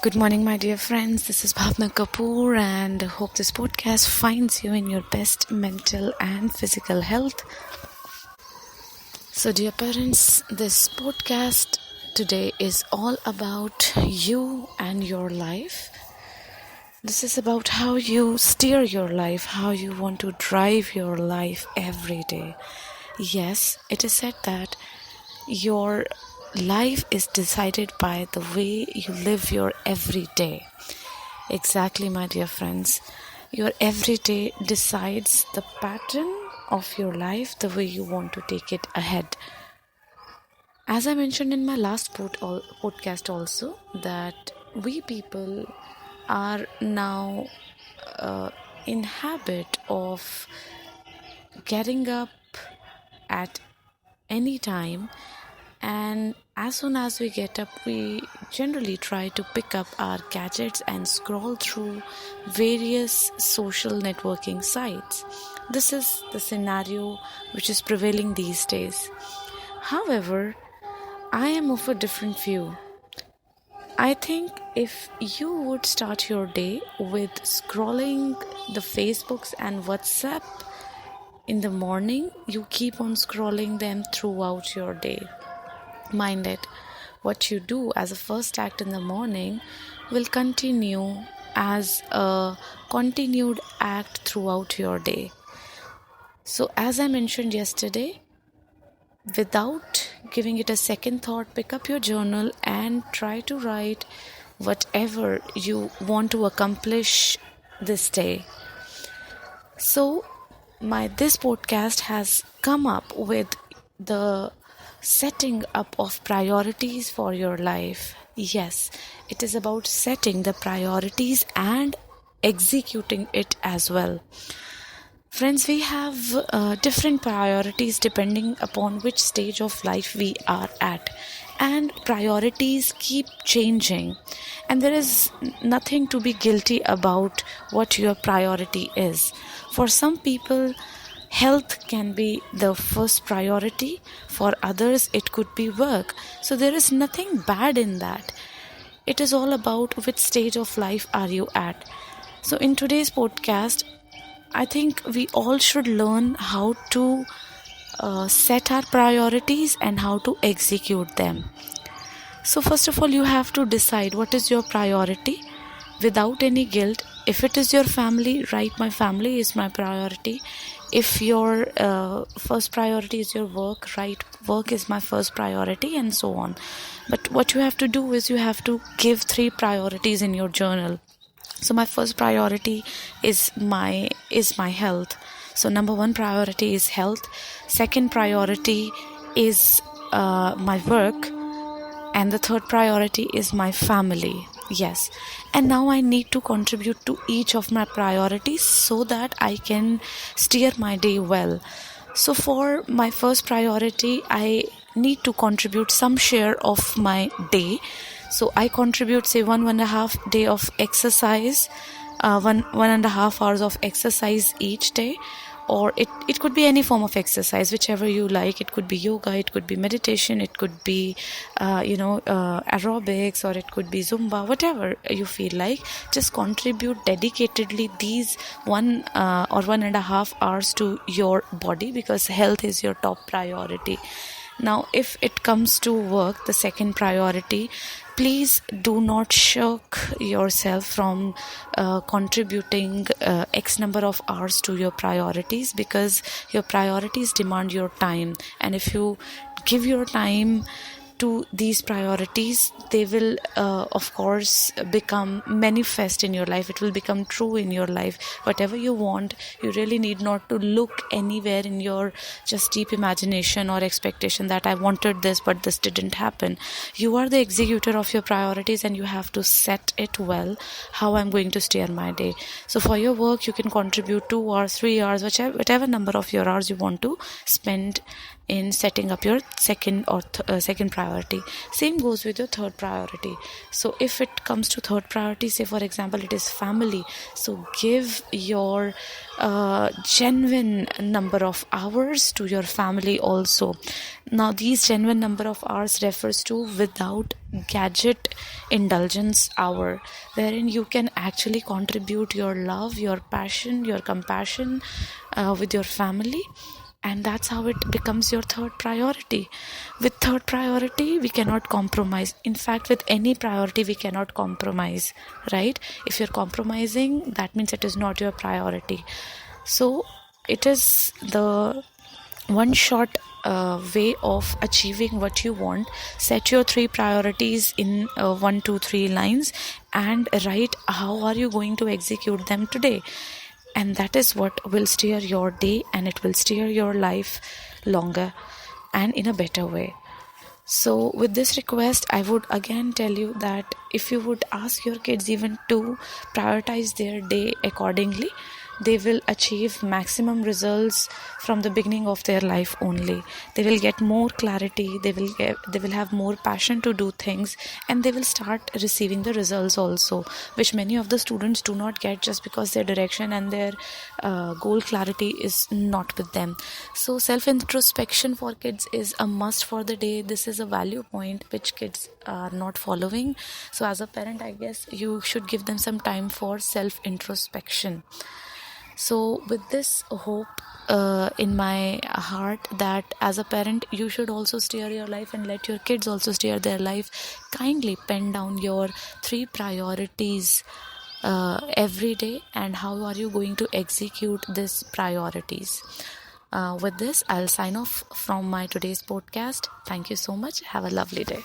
Good morning, my dear friends. This is Bhavna Kapoor, and I hope this podcast finds you in your best mental and physical health. So, dear parents, this podcast today is all about you and your life. This is about how you steer your life, how you want to drive your life every day. Yes, it is said that your life is decided by the way you live your everyday. Exactly, my dear friends. Your everyday decides the pattern of your life, the way you want to take it ahead. As I mentioned in my last podcast also, that we people are now in habit of getting up at any time, and as soon as we get up, we generally try to pick up our gadgets and scroll through various social networking sites. This is the scenario which is prevailing these days. However, I am of a different view. I think if you would start your day with scrolling the Facebooks and WhatsApp in the morning, you keep on scrolling them throughout your day. Mind it, what you do as a first act in the morning will continue as a continued act throughout your day. So, as I mentioned yesterday, without giving it a second thought, pick up your journal and try to write whatever you want to accomplish this day. So, this podcast has come up with the setting up of priorities for your life. Yes, it is about setting the priorities and executing it as well. Friends, we have different priorities depending upon which stage of life we are at. And priorities keep changing. And there is nothing to be guilty about what your priority is. For some people, health can be the first priority. For others, it could be work. So there is nothing bad in that. It is all about which stage of life are you at. So in today's podcast, I think we all should learn how to set our priorities and how to execute them. So first of all, you have to decide what is your priority without any guilt. If it is your family, write my family is my priority. If your first priority is your work, write work is my first priority, and so on. But what you have to do is you have to give 3 priorities in your journal. So my first priority is my health. So number 1 priority is health. Second priority is my work. And the third priority is my family. Yes. And now I need to contribute to each of my priorities so that I can steer my day well. So for my first priority, I need to contribute some share of my day. So I contribute, say, 1.5 day of exercise, 1.5 hours of exercise each day. Or it could be any form of exercise, whichever you like. It could be yoga, it could be meditation, it could be, aerobics, or it could be Zumba, whatever you feel like. Just contribute dedicatedly these 1.5 hours to your body, because health is your top priority. Now, if it comes to work, the second priority, please do not shirk yourself from contributing X number of hours to your priorities, because your priorities demand your time. And if you give your time to these priorities, they will of course become manifest in your life. It will become true in your life. Whatever you want, you really need not to look anywhere in your just deep imagination or expectation that I wanted this but this didn't happen. You are the executor of your priorities, and you have to set it well, how I'm going to steer my day. So for your work, you can contribute 2 hours, 3 hours, whatever number of your hours you want to spend in setting up your second priority. Same goes with your third priority. So if it comes to third priority, say for example it is family, so give your genuine number of hours to your family also. Now these genuine number of hours refers to without gadget indulgence hour, wherein you can actually contribute your love, your passion, your compassion with your family, and that's how it becomes your third priority. With third priority we cannot compromise. In fact, with any priority we cannot compromise, right? If you're compromising, that means it is not your priority. So it is the one short way of achieving what you want. Set your three priorities in 1 2 3 lines and write how are you going to execute them today, and that is what will steer your day, and it will steer your life longer and in a better way. So with this request, I would again tell you that if you would ask your kids even to prioritize their day accordingly, they will achieve maximum results from the beginning of their life only. They will get more clarity, they will have more passion to do things, and they will start receiving the results also, which many of the students do not get just because their direction and their goal clarity is not with them. So self introspection for kids is a must for the day. This is a value point which kids are not following. So as a parent, I guess you should give them some time for self introspection. So with this hope in my heart that as a parent you should also steer your life and let your kids also steer their life, kindly pen down your three priorities every day, and how are you going to execute these priorities. With this, I'll sign off from my today's podcast. Thank you so much. Have a lovely day.